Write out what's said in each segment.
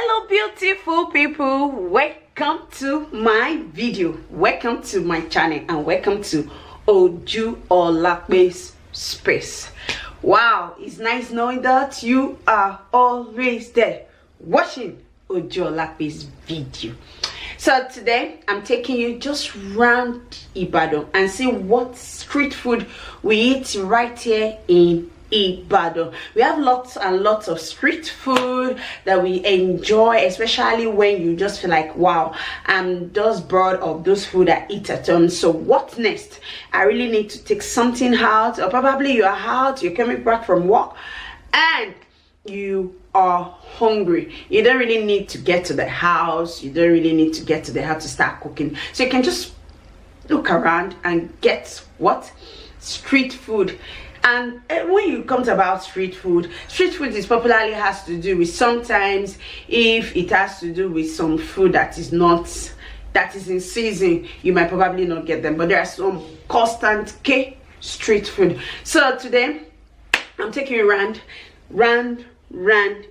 Hello beautiful people, welcome to my video, welcome to my channel, and welcome to Ojuolape's space. Wow, it's nice knowing that you are always there watching Ojuolape's video. So today I'm taking you just round Ibadan and see what street food we eat right here in Ibadan. We have lots and lots of street food that we enjoy, especially when you just feel like, wow, I'm just bored of those food I eat at home. So what next? I really need to take something out, or probably you are out, you're coming back from work and you are hungry. You don't really need to get to the house, you don't really need to get to the house to start cooking. So you can just look around and get what? Street food. And when you come to about street food is popularly has to do with, sometimes if it has to do with some food that is in season, you might probably not get them, but there are some constant street food. So today I'm taking you around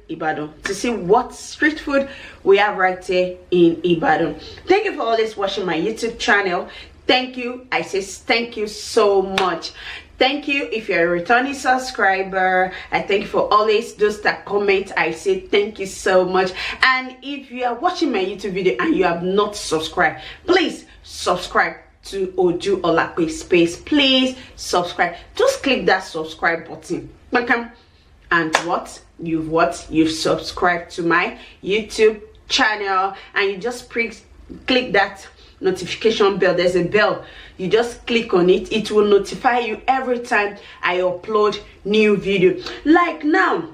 Ibadan to see what street food we have right here in Ibadan. Thank you for always watching my YouTube channel. Thank you. I say thank you so much. Thank you if you're a returning subscriber. I thank you for always those that comment. I say thank you so much. And if you are watching my YouTube video and you have not subscribed, please subscribe to Ojuolape space. Please subscribe. Just click that subscribe button. Welcome. And you've subscribed to my YouTube channel, and you just click that notification bell. There's a bell, you just click on it, it will notify you every time I upload new video. Like now,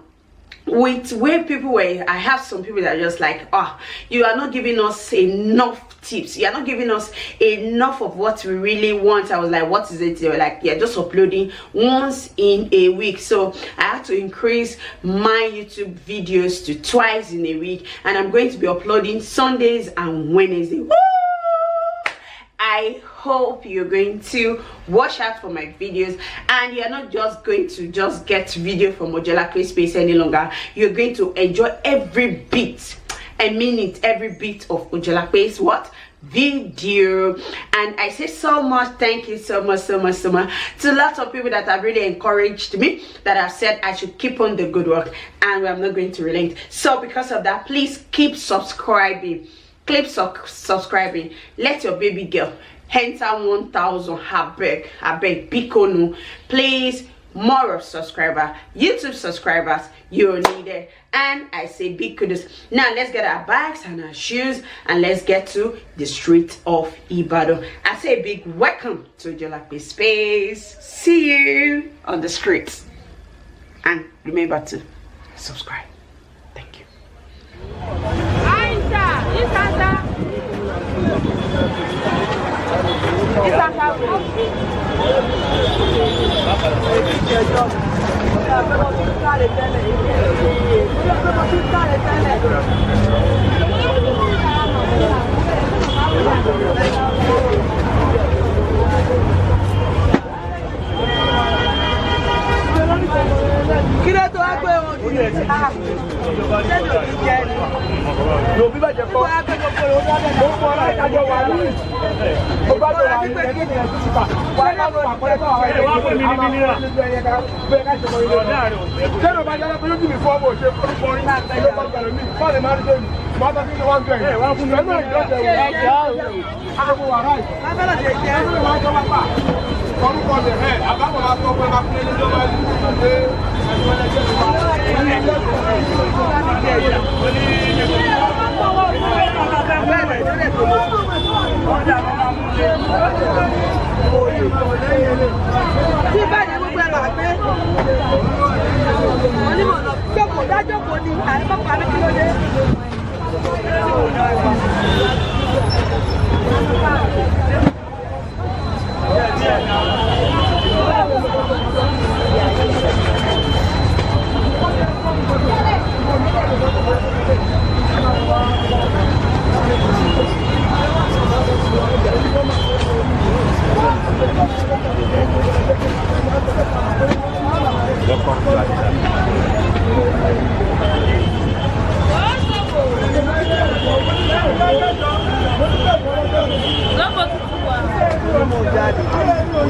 with where people were, I have some people that are just like, oh, you are not giving us enough tips, you are not giving us enough of what we really want. I was like, what is it? They were like, yeah, just uploading once in a week. So I had to increase my YouTube videos to twice in a week, and I'm going to be uploading Sundays and Wednesdays. Woo! I hope you're going to watch out for my videos, and you're not just going to just get video from Ojuolape space any longer. You're going to enjoy every bit, I mean it, every bit of Ojuolape's what? Video. And I say so much thank you so much to a lot of people that have really encouraged me, that have said I should keep on the good work, and I'm not going to relent. So because of that, please keep subscribing. Subscribing. Let your baby girl enter 1,000. I beg, Picono, please. More of subscriber, YouTube subscribers, you're needed. And I say big kudos. Now let's get our bags and our shoes, and let's get to the street of Ibadan. I say big welcome to Ojuolape space. See you on the streets, and remember to subscribe. Thank you.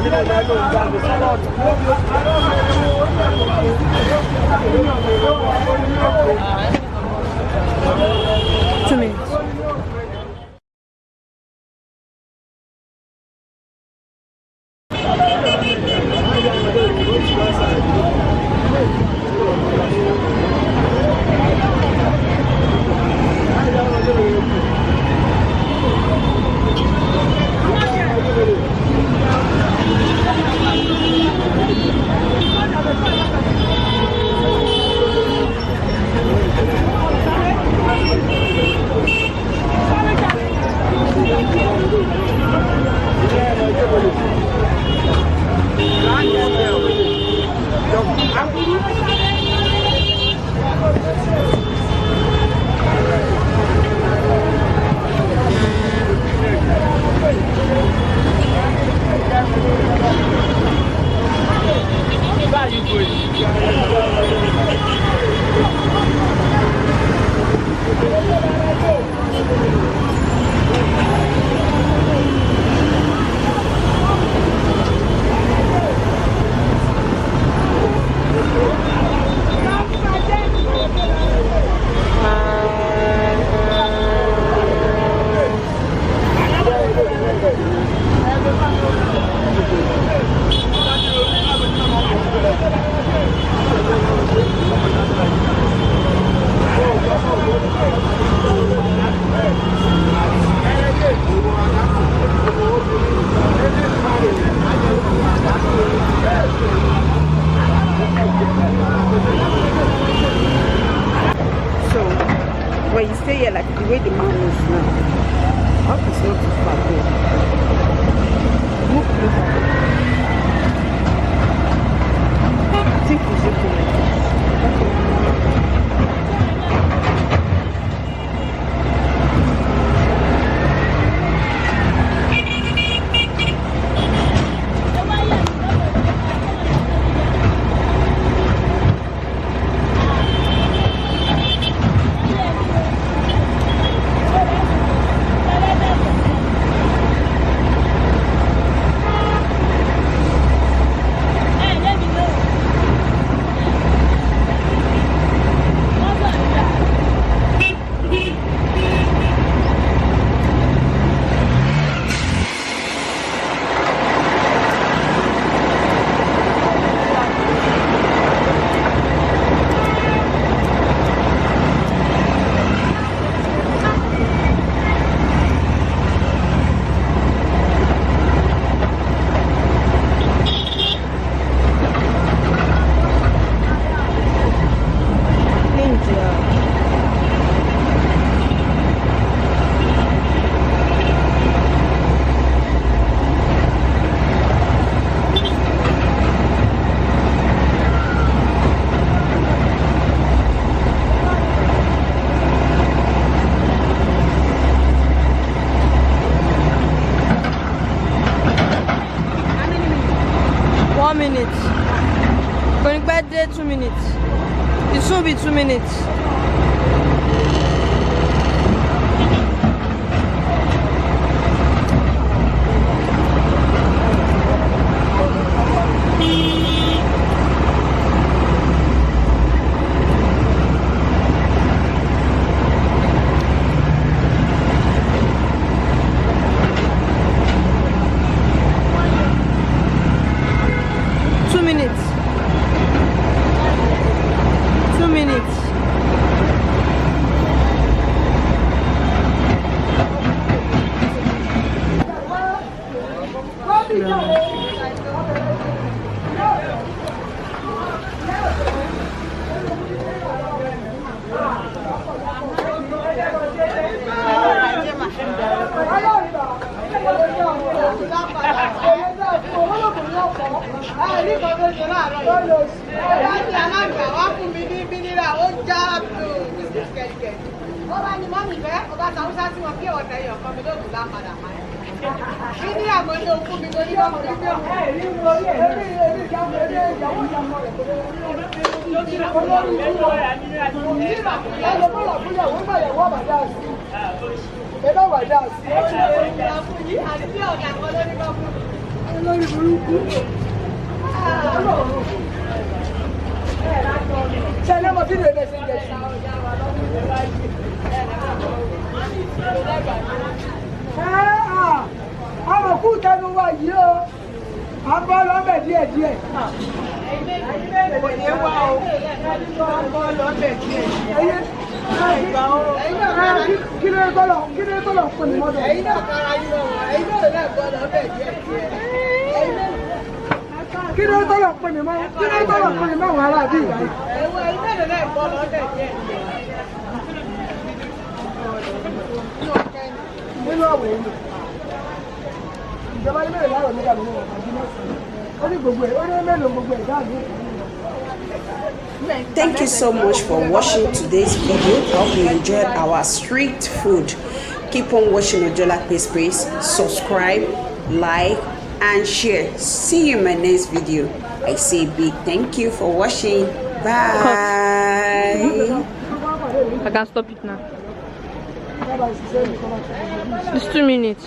2 minutes. When you stay here, like the way the man is now, up is not too far though. I think we should do like this. 1 minute. Going back there 2 minutes. It should be 2 minutes. Thank you so much for watching today's video. Hope you enjoyed our street food. Keep on watching Ojuolape's Space. Subscribe, like, and share. See you in my next video. I say big thank you for watching. Bye. I can stop it now. It's 2 minutes.